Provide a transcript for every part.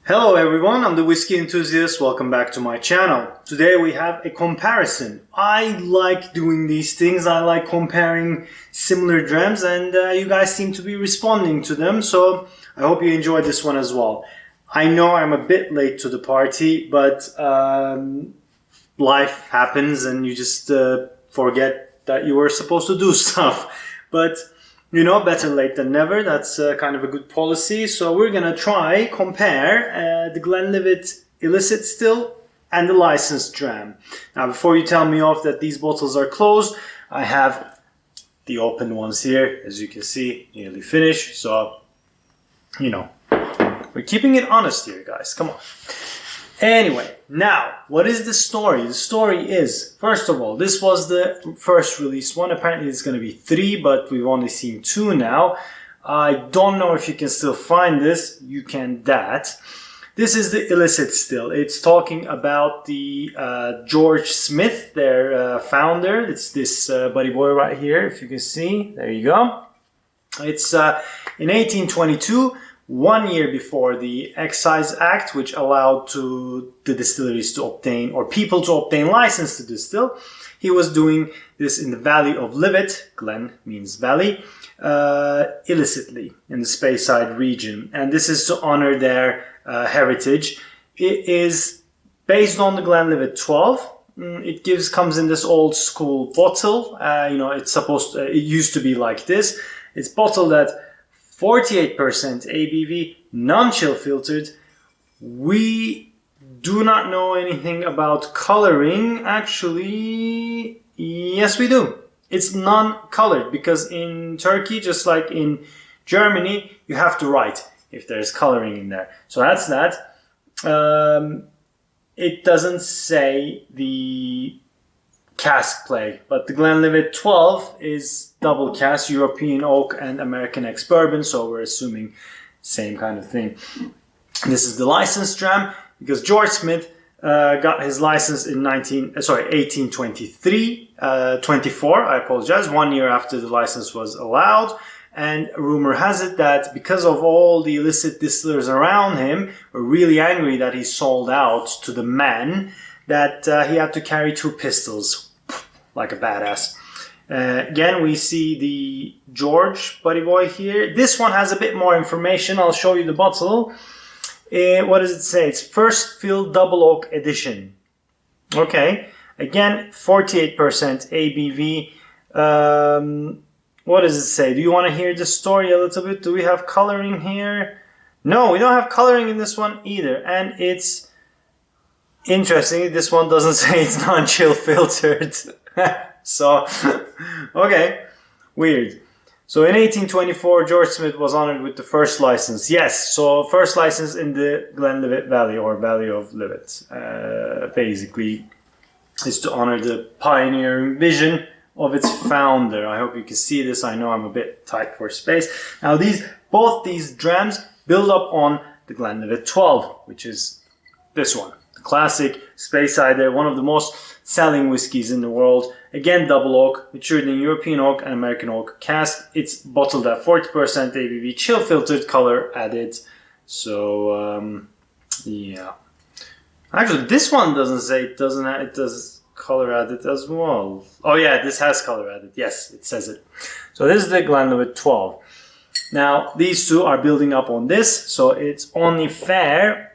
Hello everyone, I'm the whiskey enthusiast. Welcome back to my channel. Today we have a comparison. I like doing these things. I like comparing similar drams and you guys seem to be responding to them. So I hope you enjoyed this one as well. I know I'm a bit late to the party, but life happens and you just forget that you were supposed to do stuff. But you know, better late than never. That's kind of a good policy. So we're going to compare the Glenlivet Illicit still and the licensed dram. Now, before you tell me off that these bottles are closed, I have the open ones here. As you can see, nearly finished. So, you know, we're keeping it honest here, guys. Come on. Anyway, now, what is the story? The story is, first of all, this was the first released one. Apparently it's going to be 3, but we've only seen 2 now. I don't know if you can still find this. You can that. This is the Illicit still. It's talking about the George Smith, their founder. It's this buddy boy right here, if you can see. There you go. It's in 1822. 1 year before the Excise Act, which allowed the distilleries to obtain, or people to obtain license to distill. He was doing this in the Valley of Livet, Glen means valley, illicitly in the Speyside region. And this is to honor their heritage. It is based on the Glenlivet 12. It comes in this old school bottle. You know, it used to be like this. It's bottled at 48% ABV, non-chill filtered. We do not know anything about coloring. Actually, yes we do. It's non-colored because in Turkey, just like in Germany, you have to write if there's coloring in there. So that's that. It doesn't say the cask play, but the Glenlivet 12 is double cask, European oak and American ex-bourbon, so we're assuming same kind of thing. This is the licensed dram because George Smith got his license in 1823, 24, I apologize, 1 year after the license was allowed. And rumor has it that because of all the illicit distillers around him were really angry that he sold out to the man, that he had to carry 2 pistols, like a badass. Again, we see the George buddy boy here. This one has a bit more information. I'll show you the bottle. What does it say? It's first fill double oak edition. Okay. Again, 48% ABV. What does it say? Do you want to hear the story a little bit? Do we have coloring here? No, we don't have coloring in this one either. And it's interesting, this one doesn't say it's non-chill filtered. So, okay, weird. So in 1824, George Smith was honored with the first license. Yes, so first license in the Glenlivet Valley, or Valley of Livet. Basically, is to honor the pioneering vision of its founder. I hope you can see this. I know I'm a bit tight for space. Now, both these drams build up on the Glenlivet 12, which is this one. Classic Speyside, one of the most selling whiskies in the world. Again, double oak, matured in European oak and American oak cask. It's bottled at 40% ABV, chill filtered, color added. So, yeah. Actually, this one doesn't say it doesn't. It does color added as well. Oh yeah, this has color added. Yes, it says it. So this is the Glenlivet 12. Now, these two are building up on this, so it's only fair.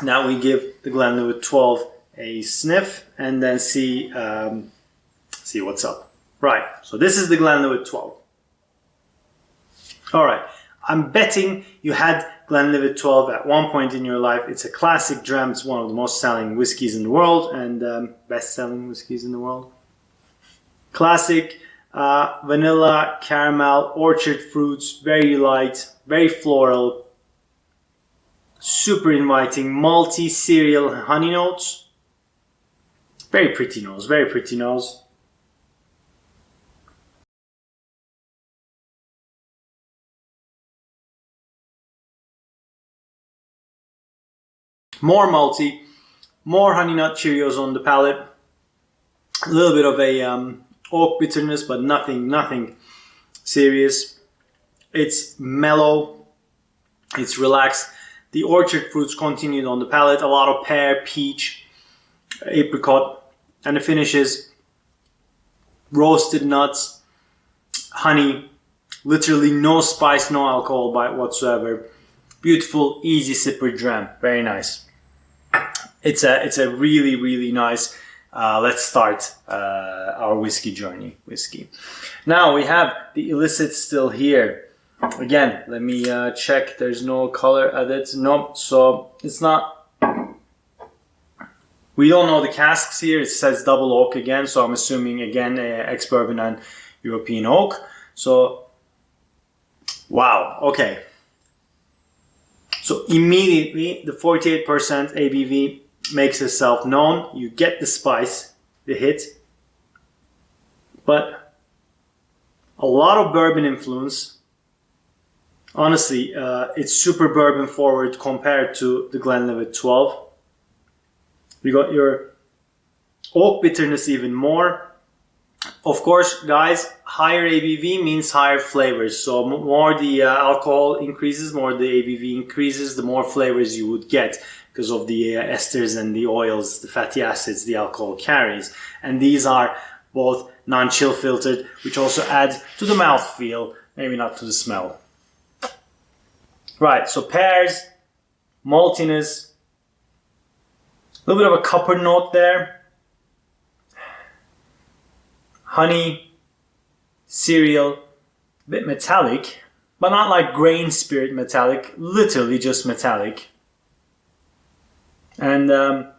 Now we give the Glenlivet 12 a sniff and then see what's up. Right, so this is the Glenlivet 12. All right, I'm betting you had Glenlivet 12 at one point in your life. It's a classic dram. It's one of the most selling whiskies in the world and best-selling whiskies in the world. Classic, vanilla, caramel, orchard fruits, very light, very floral. Super inviting, malty, cereal, honey notes. Very pretty nose, very pretty nose. More malty, more honey nut Cheerios on the palate. A little bit of a oak bitterness, but nothing serious. It's mellow, it's relaxed. The orchard fruits continued on the palate. A lot of pear, peach, apricot, and the finishes roasted nuts, honey, literally no spice, no alcohol whatsoever. Beautiful, easy sipper dram. Very nice. It's a really, really nice. Let's start our whiskey journey. Whiskey. Now we have the Illicit still here. Again, let me check. There's no color added. No, so it's not. We don't know the casks here. It says double oak again, so I'm assuming again ex-bourbon and European oak. So, wow. Okay. So immediately the 48% ABV makes itself known. You get the spice, the hit, but a lot of bourbon influence. Honestly, it's super bourbon forward compared to the Glenlivet 12. You got your oak bitterness even more. Of course, guys, higher ABV means higher flavors. So more the alcohol increases, more the ABV increases, the more flavors you would get because of the esters and the oils, the fatty acids the alcohol carries. And these are both non-chill filtered, which also adds to the mouthfeel, maybe not to the smell. Right, so pears, maltiness, a little bit of a copper note there. Honey, cereal, a bit metallic, but not like grain spirit metallic, literally just metallic. And I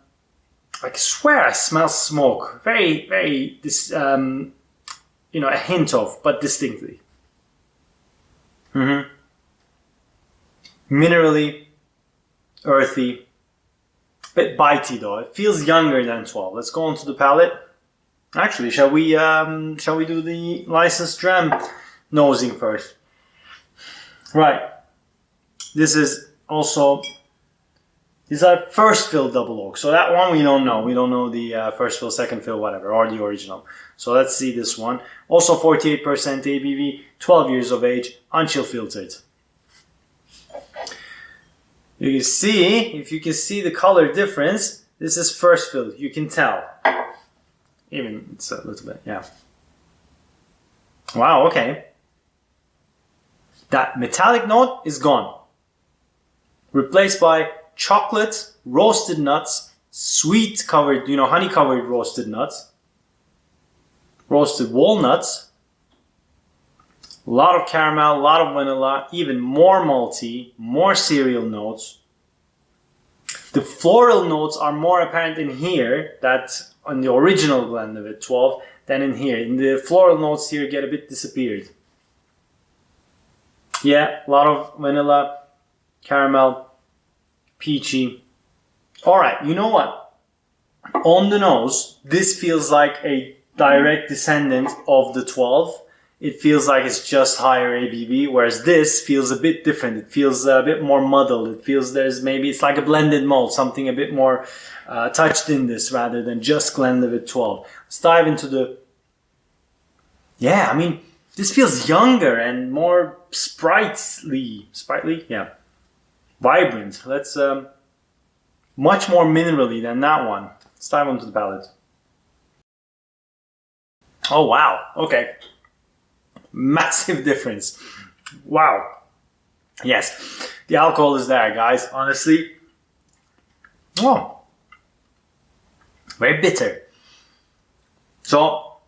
swear I smell smoke. Very, very, a hint of, but distinctly. Minerally, earthy. Bit bitey though. It feels younger than 12. Let's go on to the palate. Actually, shall we do the licensed dram nosing first? Right. This is also. These are first fill double oak. So that one we don't know. We don't know the first fill, second fill, whatever, or the original. So let's see this one. Also 48% ABV, 12 years of age, unchill filtered. You can see, if you can see the color difference, this is first fill. You can tell. Even it's a little bit, yeah. Wow, okay. That metallic note is gone. Replaced by chocolate, roasted nuts, sweet covered, honey covered roasted nuts, roasted walnuts, a lot of caramel, a lot of vanilla, even more malty, more cereal notes. The floral notes are more apparent in here, that on the original Glenlivet 12, than in here. In the floral notes here get a bit disappeared. Yeah, a lot of vanilla, caramel, peachy. Alright, you know what? On the nose, this feels like a direct descendant of the 12. It feels like it's just higher ABV, whereas this feels a bit different. It feels a bit more muddled. It feels it's like a blended malt, something a bit more touched in this rather than just Glenlivet 12. Let's dive into the... Yeah, I mean, this feels younger and more sprightly. Sprightly? Yeah. Vibrant. Let's... much more minerally than that one. Let's dive onto the palate. Oh, wow. Okay. Massive difference. Wow. Yes. The alcohol is there, guys. Honestly. Oh. Very bitter. So,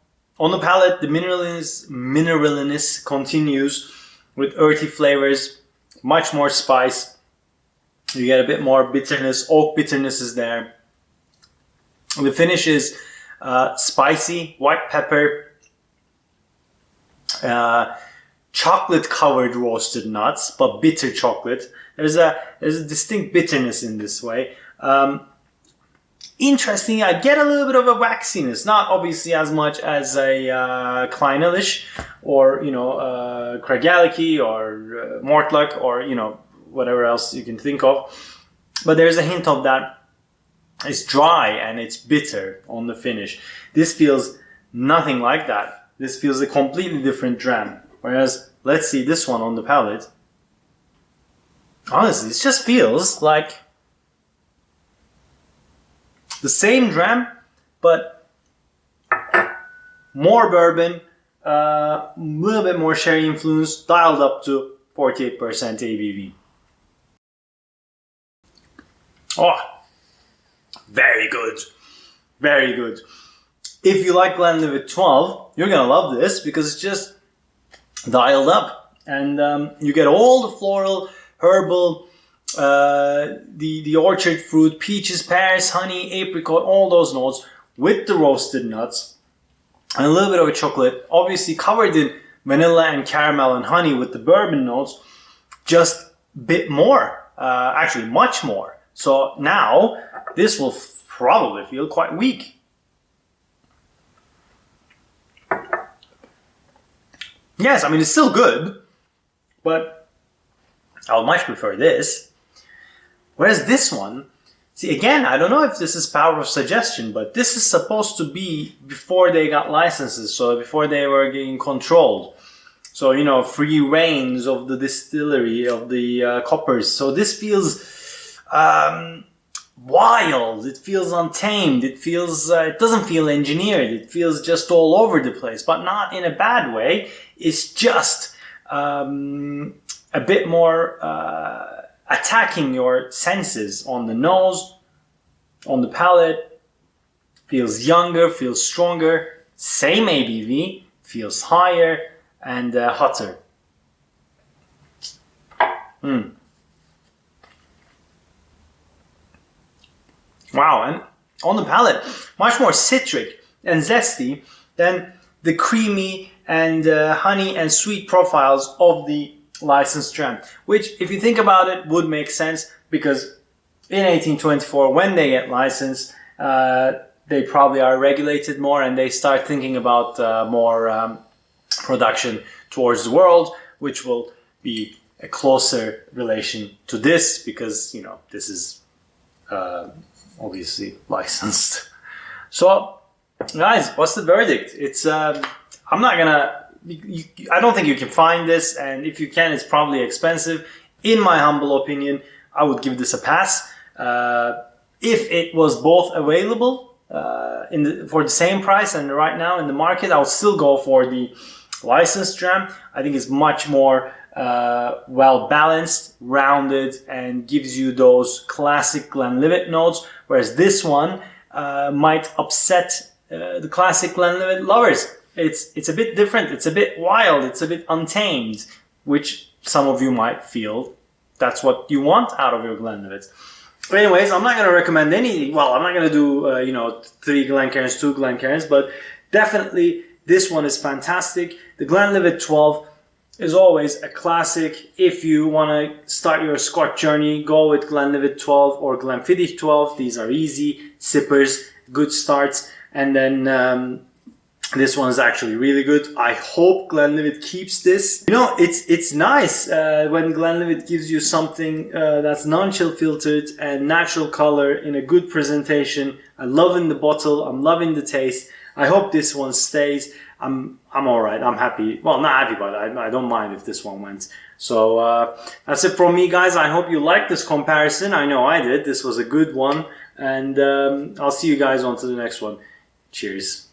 on the palate, the mineraliness continues with earthy flavors, much more spice. You get a bit more bitterness. Oak bitterness is there. The finish is spicy, white pepper, chocolate covered roasted nuts, but bitter chocolate. There's a distinct bitterness in this way. Interesting, I get a little bit of a waxiness, not obviously as much as a Kleinelish or Craigellachie or Mortlach or whatever else you can think of, but there's a hint of that. It's dry and it's bitter on the finish. This feels nothing like that. This feels a completely different dram. Whereas, let's see this one on the palate. Honestly, it just feels like the same Dram, but more bourbon, a little bit more sherry influence, dialed up to 48% ABV. Oh, very good. Very good. If you like Glenlivet 12, you're going to love this because it's just dialed up. And you get all the floral, herbal, the orchard fruit, peaches, pears, honey, apricot, all those notes with the roasted nuts. And a little bit of a chocolate, obviously covered in vanilla and caramel and honey with the bourbon notes, just a bit more, actually much more. So now this will probably feel quite weak. Yes, I mean it's still good, but I would much prefer this. Whereas this one, see again, I don't know if this is power of suggestion, but this is supposed to be before they got licenses, so before they were getting controlled. So, you know, free reigns of the distillery, of the coppers. So this feels wild, it feels untamed, it feels, it doesn't feel engineered, it feels just all over the place, but not in a bad way. It's just a bit more attacking your senses on the nose, on the palate. Feels younger, feels stronger, same ABV, feels higher and hotter. Wow, and on the palate, much more citric and zesty than the creamy and honey and sweet profiles of the licensed Dram, which, if you think about it, would make sense because in 1824, when they get licensed, they probably are regulated more and they start thinking about more production towards the world, which will be a closer relation to this because, you know, this is obviously licensed. So, guys, what's the verdict? It's I'm not gonna. I don't think you can find this, and if you can, it's probably expensive. In my humble opinion, I would give this a pass. If it was both available for the same price and right now in the market, I would still go for the licensed Dram. I think it's much more well balanced, rounded, and gives you those classic Glenlivet notes. Whereas this one might upset the classic Glenlivet lovers. It's a bit different. It's a bit wild. It's a bit untamed, which some of you might feel that's what you want out of your Glenlivets. But anyways, I'm not going to recommend any. Well, I'm not going to do 3 Glencairns, 2 Glencairns, but definitely this one is fantastic. The Glenlivet 12 is always a classic. If you want to start your Scotch journey, go with Glenlivet 12 or Glenfiddich 12. These are easy sippers, good starts. And then this one is actually really good. I hope Glenlivet keeps this. You know, it's nice when Glenlivet gives you something that's non-chill filtered and natural color in a good presentation. I'm loving the bottle. I'm loving the taste. I hope this one stays. I'm all right. I'm happy. Well, not happy, but I don't mind if this one went. So that's it from me, guys. I hope you liked this comparison. I know I did. This was a good one. And I'll see you guys on to the next one. Cheers.